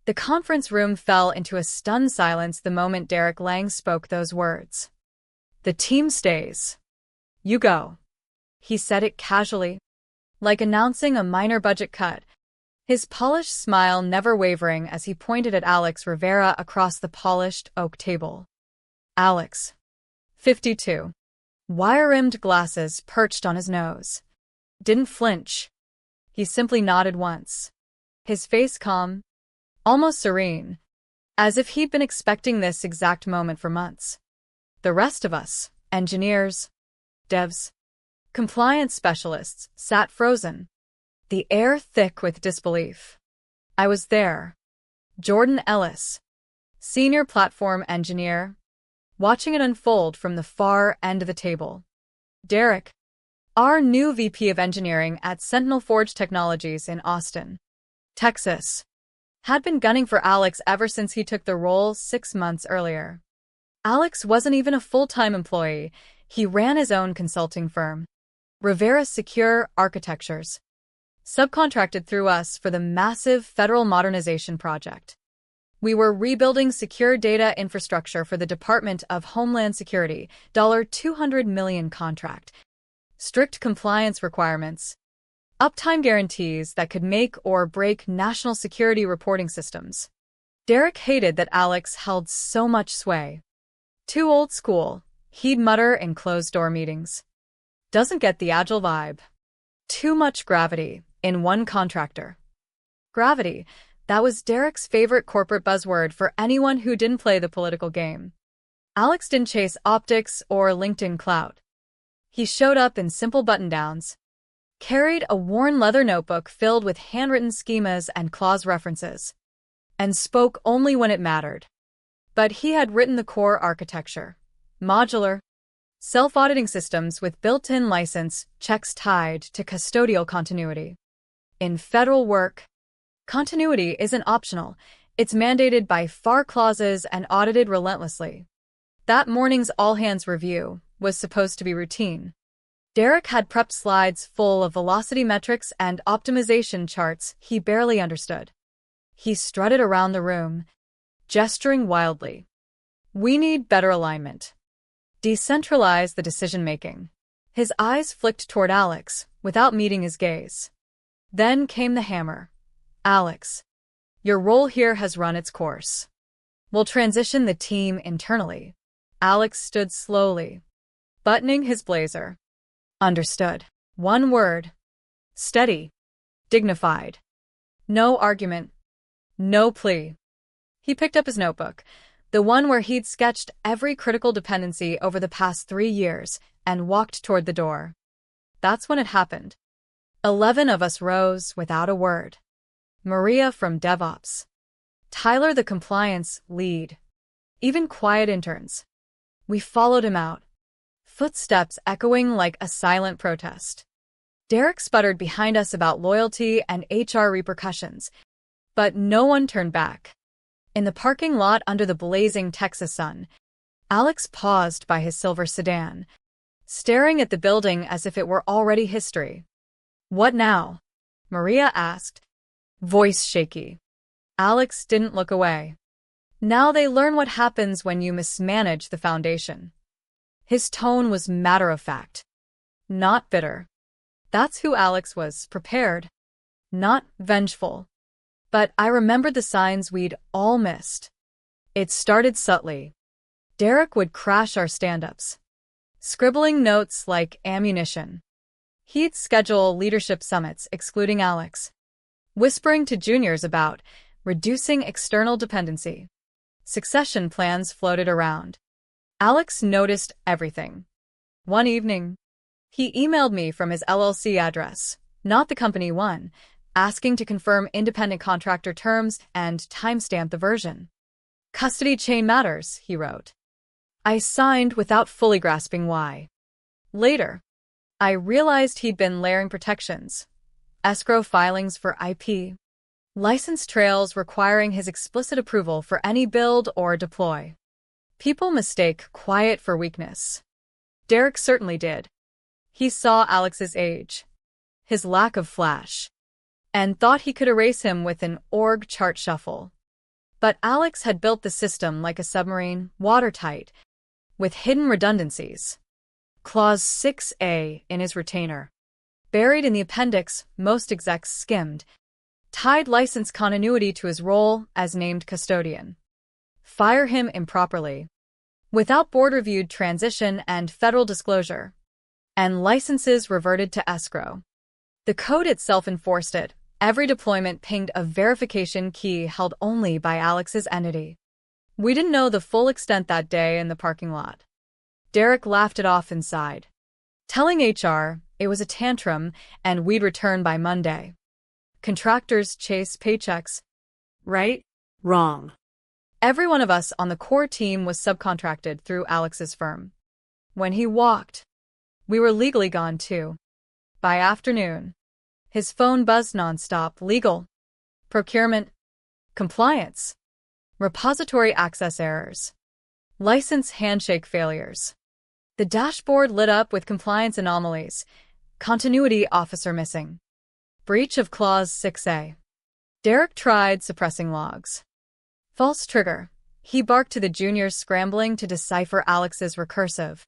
The conference room fell into a stunned silence the moment Derek Lang spoke those words. "The team stays. You go." He said it casually, like announcing a minor budget cut, his polished smile never wavering as he pointed at Alex Rivera across the polished oak table. Alex, 52. Wire-rimmed glasses perched on his nose. Didn't flinch. He simply nodded once. His face calm, almost serene, as if he'd been expecting this exact moment for months. The rest of us, engineers, devs, compliance specialists, sat frozen, the air thick with disbelief. I was there. Jordan Ellis, senior platform engineer, watching it unfold from the far end of the table. Derek, our new VP of engineering at Sentinel Forge Technologies in Austin, Texas, had been gunning for Alex ever since he took the role 6 months earlier. Alex wasn't even a full-time employee. He ran his own consulting firm, Rivera Secure Architectures, subcontracted through us for the massive federal modernization project. We were rebuilding secure data infrastructure for the Department of Homeland Security, $200 million contract, strict compliance requirements, uptime guarantees that could make or break national security reporting systems. Derek hated that Alex held so much sway. Too old school, he'd mutter in closed-door meetings. Doesn't get the agile vibe. Too much gravity in one contractor. Gravity, that was Derek's favorite corporate buzzword for anyone who didn't play the political game. Alex didn't chase optics or LinkedIn clout. He showed up in simple button-downs, carried a worn leather notebook filled with handwritten schemas and clause references, and spoke only when it mattered. But he had written the core architecture, modular, self-auditing systems with built-in license checks tied to custodial continuity. In federal work, continuity isn't optional, it's mandated by FAR clauses and audited relentlessly. That morning's all-hands review was supposed to be routine. Derek had prepped slides full of velocity metrics and optimization charts he barely understood. He strutted around the room, gesturing wildly. "We need better alignment. Decentralize the decision-making." His eyes flicked toward Alex, without meeting his gaze. Then came the hammer. "Alex, your role here has run its course. We'll transition the team internally." Alex stood slowly, buttoning his blazer. "Understood." One word. Steady. Dignified. No argument. No plea. He picked up his notebook, the one where he'd sketched every critical dependency over the past 3 years, and walked toward the door. That's when it happened. 11 of us rose without a word. Maria from DevOps, Tyler the compliance lead, even quiet interns. We followed him out, footsteps echoing like a silent protest. Derek sputtered behind us about loyalty and HR repercussions, but no one turned back. In the parking lot under the blazing Texas sun, Alex paused by his silver sedan, staring at the building as if it were already history. "What now?" Maria asked, voice shaky. Alex didn't look away. "Now they learn what happens when you mismanage the foundation." His tone was matter-of-fact, not bitter. That's who Alex was, prepared, not vengeful. But I remembered the signs we'd all missed. It started subtly. Derek would crash our stand-ups, scribbling notes like ammunition. He'd schedule leadership summits excluding Alex, whispering to juniors about reducing external dependency. Succession plans floated around. Alex noticed everything. One evening, he emailed me from his LLC address, not the company one, asking to confirm independent contractor terms and timestamp the version. "Custody chain matters," he wrote. I signed without fully grasping why. Later, I realized he'd been layering protections, escrow filings for IP, license trails requiring his explicit approval for any build or deploy. People mistake quiet for weakness. Derek certainly did. He saw Alex's age, his lack of flash, and thought he could erase him with an org chart shuffle. But Alex had built the system like a submarine, watertight, with hidden redundancies. Clause 6A in his retainer. Buried in the appendix, most execs skimmed, tied license continuity to his role as named custodian. Fire him improperly, without board-reviewed transition and federal disclosure, and licenses reverted to escrow. The code itself enforced it. Every deployment pinged a verification key held only by Alex's entity. We didn't know the full extent that day in the parking lot. Derek laughed it off inside, telling HR it was a tantrum and we'd return by Monday. Contractors chase paychecks, right? Wrong. Every one of us on the core team was subcontracted through Alex's firm. When he walked, we were legally gone too. By afternoon, his phone buzzed nonstop: legal, procurement, compliance, repository access errors, license handshake failures. The dashboard lit up with compliance anomalies: continuity officer missing, breach of Clause 6A. Derek tried suppressing logs. False trigger. He barked to the juniors scrambling to decipher Alex's recursive,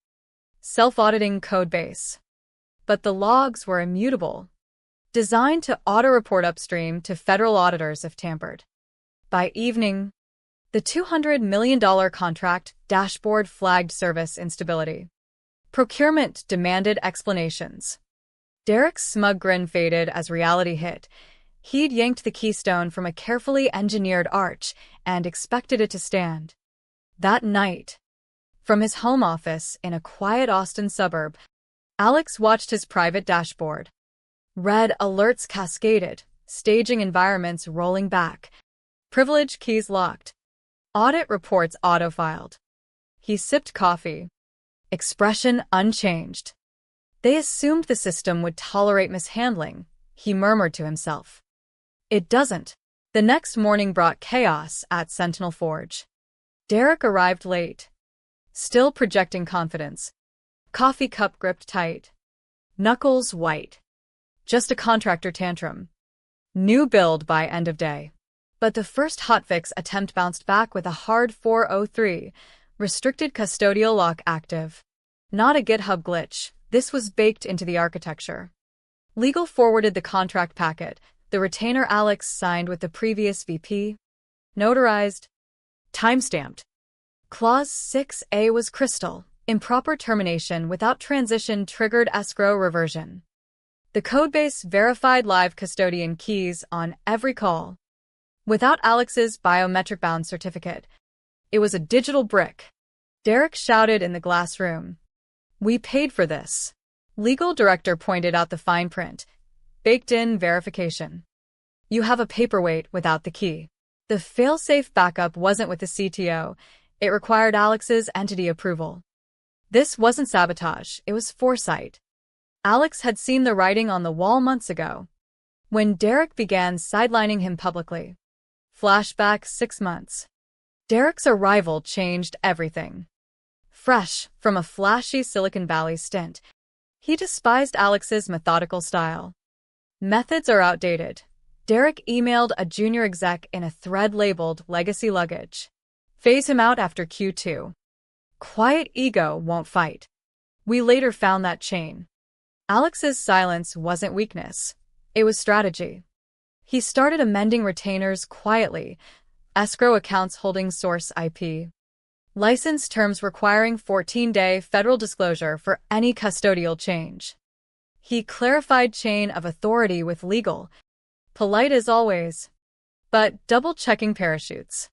self-auditing codebase. But the logs were immutable, designed to auto-report upstream to federal auditors if tampered. By evening, the $200 million contract dashboard flagged service instability. Procurement demanded explanations. Derek's smug grin faded as reality hit. He'd yanked the keystone from a carefully engineered arch and expected it to stand. That night, from his home office in a quiet Austin suburb, Alex watched his private dashboard. Red alerts cascaded, staging environments rolling back, privilege keys locked, audit reports auto-filed. He sipped coffee, expression unchanged. They assumed the system would tolerate mishandling, he murmured to himself. It doesn't. The next morning brought chaos at Sentinel Forge. Derek arrived late, still projecting confidence. Coffee cup gripped tight, knuckles white. Just a contractor tantrum. New build by end of day. But the first hotfix attempt bounced back with a hard 403, restricted custodial lock active. Not a GitHub glitch, this was baked into the architecture. Legal forwarded the contract packet, the retainer Alex signed with the previous VP. Notarized. Timestamped. Clause 6A was crystal. Improper termination without transition triggered escrow reversion. The codebase verified live custodian keys on every call. Without Alex's biometric-bound certificate, it was a digital brick. Derek shouted in the glass room. We paid for this. Legal director pointed out the fine print. Baked-in verification. You have a paperweight without the key. The fail-safe backup wasn't with the CTO. It required Alex's entity approval. This wasn't sabotage, it was foresight. Alex had seen the writing on the wall months ago, when Derek began sidelining him publicly. Flashback 6 months. Derek's arrival changed everything. Fresh from a flashy Silicon Valley stint, he despised Alex's methodical style. Methods are outdated. Derek emailed a junior exec in a thread labeled legacy luggage. Phase him out after Q2. Quiet ego won't fight. We later found that chain. Alex's silence wasn't weakness. It was strategy. He started amending retainers quietly, escrow accounts holding source IP, license terms requiring 14-day federal disclosure for any custodial change. He clarified chain of authority with legal, polite as always, but double-checking parachutes.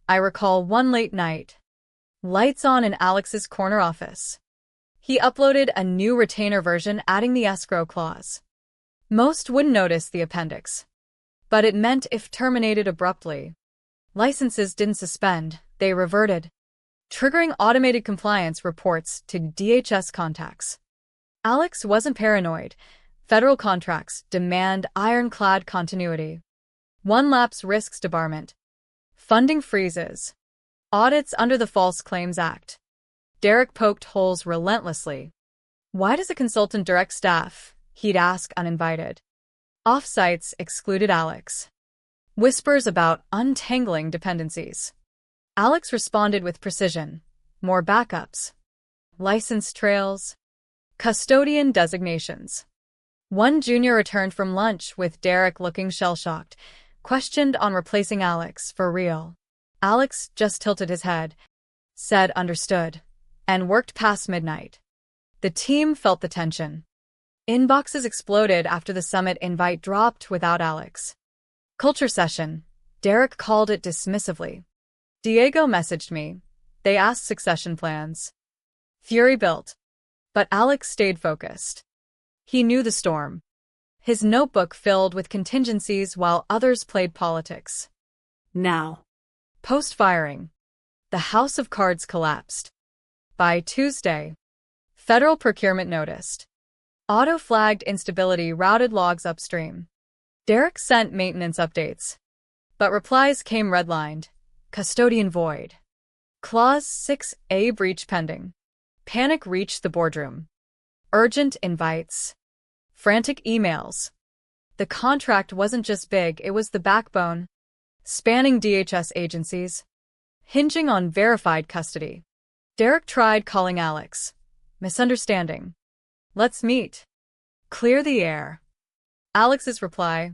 I recall one late night, lights on in Alex's corner office. He uploaded a new retainer version adding the escrow clause. Most wouldn't notice the appendix, but it meant if terminated abruptly, licenses didn't suspend, they reverted, triggering automated compliance reports to DHS contacts. Alex wasn't paranoid. Federal contracts demand ironclad continuity. One lapse risks debarment. Funding freezes. Audits under the False Claims Act. Derek poked holes relentlessly. Why does a consultant direct staff? He'd ask uninvited. Offsites excluded Alex. Whispers about untangling dependencies. Alex responded with precision. More backups. License trails. Custodian designations. One junior returned from lunch with Derek looking shell-shocked, questioned on replacing Alex for real. Alex just tilted his head, said understood, and worked past midnight. The team felt the tension. Inboxes exploded after the summit invite dropped without Alex. Culture session. Derek called it dismissively. Diego messaged me. They asked succession plans. Fury built. But Alex stayed focused. He knew the storm. His notebook filled with contingencies while others played politics. Now. Post-firing. The house of cards collapsed. By Tuesday, federal procurement noticed. Auto-flagged instability routed logs upstream. Derek sent maintenance updates. But replies came redlined. Custodian void. Clause 6A breach pending. Panic reached the boardroom. Urgent invites. Frantic emails. The contract wasn't just big, it was the backbone. Spanning DHS agencies. Hinging on verified custody. Derek tried calling Alex. Misunderstanding. Let's meet. Clear the air. Alex's reply.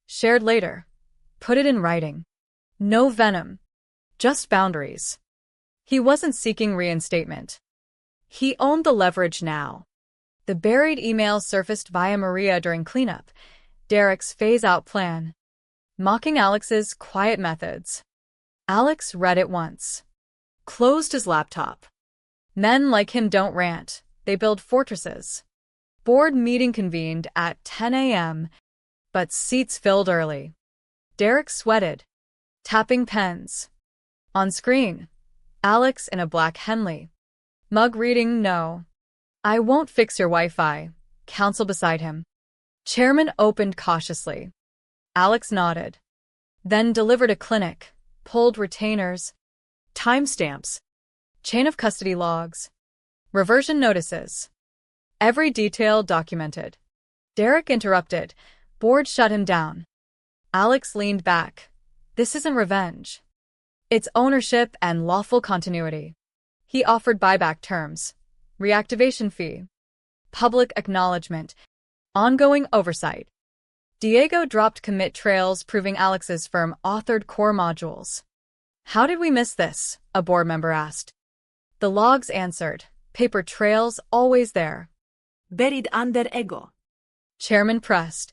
Shared later. Put it in writing. No venom. Just boundaries. He wasn't seeking reinstatement. He owned the leverage now. The buried email surfaced via Maria during cleanup. Derek's phase-out plan. Mocking Alex's quiet methods. Alex read it once. Closed his laptop. Men like him don't rant. They build fortresses. Board meeting convened at 10 a.m., but seats filled early. Derek sweated. Tapping pens. On screen, Alex in a black Henley. Mug reading no. I won't fix your Wi-Fi. Counsel beside him. Chairman opened cautiously. Alex nodded. Then delivered a clinic. Pulled retainers. Timestamps. Chain of custody logs. Reversion notices. Every detail documented. Derek interrupted. Board shut him down. Alex leaned back. This isn't revenge. It's ownership and lawful continuity. He offered buyback terms. Reactivation fee. Public acknowledgement. Ongoing oversight. Diego dropped commit trails proving Alex's firm authored core modules. How did we miss this? A board member asked. The logs answered. Paper trails always there. Buried under ego. Chairman pressed.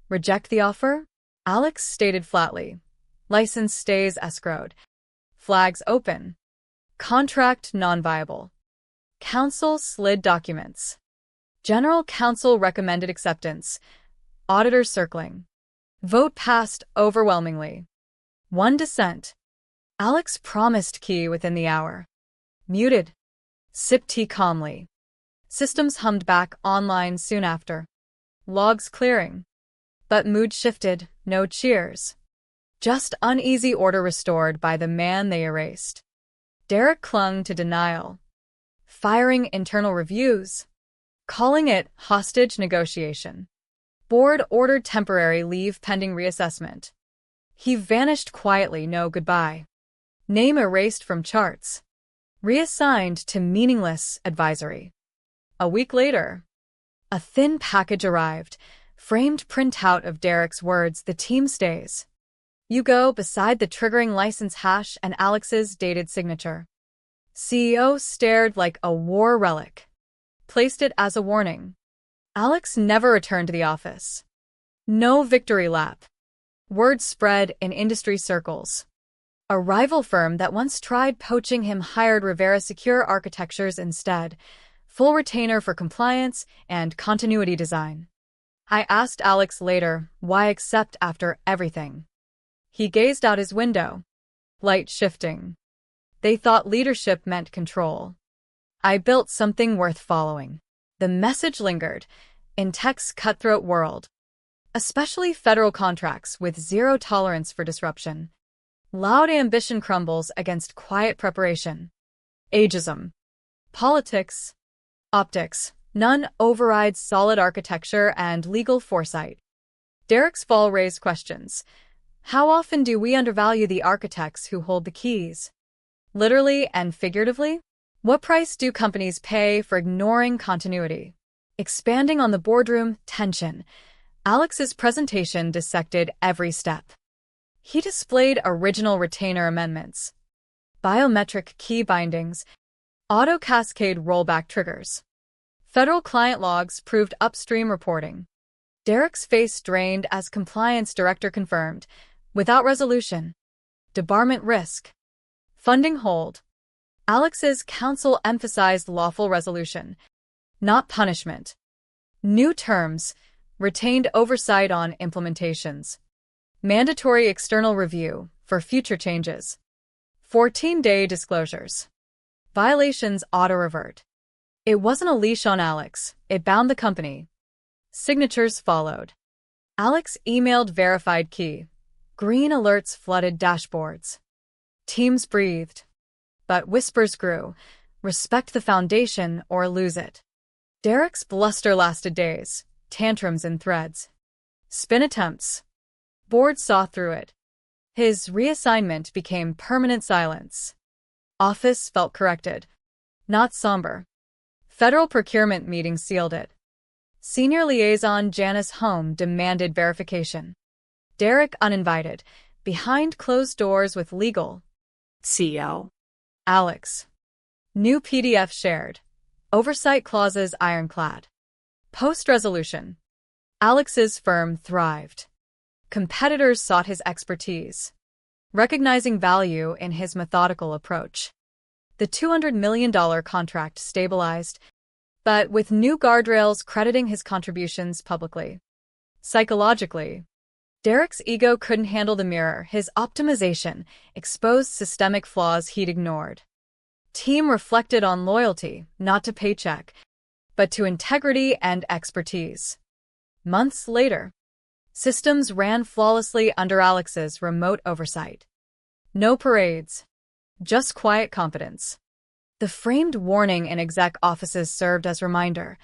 Reject the offer? Alex stated flatly. License stays escrowed. Flags open. Contract non-viable. Counsel slid documents. General counsel recommended acceptance. Auditors circling. Vote passed overwhelmingly. One dissent. Alex promised key within the hour. Muted. Sipped tea calmly. Systems hummed back online soon after. Logs clearing. But mood shifted, no cheers. Just uneasy order restored by the man they erased. Derek clung to denial. Firing internal reviews. Calling it hostage negotiation. Board ordered temporary leave pending reassessment. He vanished quietly, no goodbye. Name erased from charts. Reassigned to meaningless advisory. A week later, a thin package arrived, framed printout of Derek's words, the team stays. You go beside the triggering license hash and Alex's dated signature. CEO stared like a war relic. Placed it as a warning. Alex never returned to the office. No victory lap. Word spread in industry circles. A rival firm that once tried poaching him hired Rivera Secure Architectures instead, full retainer for compliance and continuity design. I asked Alex later, why accept after everything? He gazed out his window. Light shifting. They thought leadership meant control. I built something worth following. The message lingered in tech's cutthroat world, especially federal contracts with zero tolerance for disruption. Loud ambition crumbles against quiet preparation. Ageism. Politics. Optics. None overrides solid architecture and legal foresight. Derek's fall raised questions. How often do we undervalue the architects who hold the keys? Literally and figuratively? What price do companies pay for ignoring continuity? Expanding on the boardroom tension, Alex's presentation dissected every step. He displayed original retainer amendments, biometric key bindings, auto-cascade rollback triggers. Federal client logs proved upstream reporting. Derek's face drained as compliance director confirmed, without resolution. Debarment risk. Funding hold. Alex's counsel emphasized lawful resolution, not punishment. New terms, retained oversight on implementations. Mandatory external review for future changes. 14-day disclosures. Violations auto-revert. It wasn't a leash on Alex, it bound the company. Signatures followed. Alex emailed verified key. Green alerts flooded dashboards. Teams breathed. But whispers grew. Respect the foundation or lose it. Derek's bluster lasted days, tantrums in threads. Spin attempts. Board saw through it. His reassignment became permanent silence. Office felt corrected, not somber. Federal procurement meeting sealed it. Senior liaison Janice Holm demanded verification. Derek uninvited, behind closed doors with legal. CO. Alex. New PDF shared. Oversight clauses ironclad. Post-resolution. Alex's firm thrived. Competitors sought his expertise, recognizing value in his methodical approach. The $200 million contract stabilized, but with new guardrails crediting his contributions publicly. Psychologically, Derek's ego couldn't handle the mirror. His optimization exposed systemic flaws he'd ignored. Team reflected on loyalty, not to paycheck, but to integrity and expertise. Months later, systems ran flawlessly under Alex's remote oversight. No parades, just quiet competence. The framed warning in exec offices served as reminder.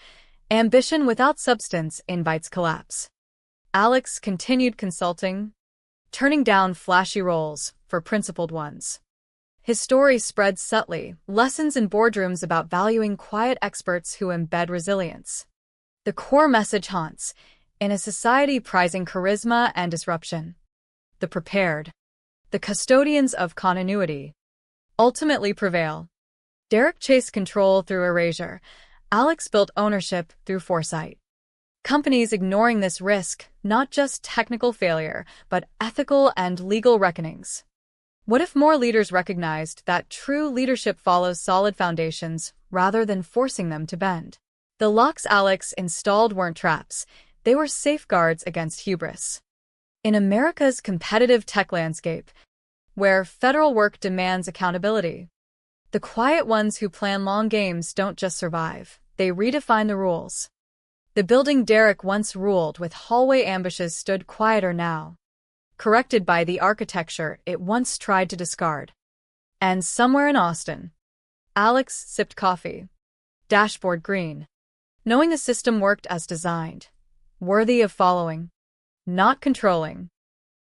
Ambition without substance invites collapse. Alex continued consulting, turning down flashy roles for principled ones. His story spread subtly, lessons in boardrooms about valuing quiet experts who embed resilience. The core message haunts, in a society prizing charisma and disruption. The prepared, the custodians of continuity, ultimately prevail. Derek chased control through erasure. Alex built ownership through foresight. Companies ignoring this risk not just technical failure, but ethical and legal reckonings. What if more leaders recognized that true leadership follows solid foundations rather than forcing them to bend? The locks Alex installed weren't traps, they were safeguards against hubris. In America's competitive tech landscape, where federal work demands accountability, the quiet ones who plan long games don't just survive, they redefine the rules. The building Derek once ruled with hallway ambushes stood quieter now, corrected by the architecture it once tried to discard. And somewhere in Austin, Alex sipped coffee, dashboard green, knowing the system worked as designed, worthy of following, not controlling.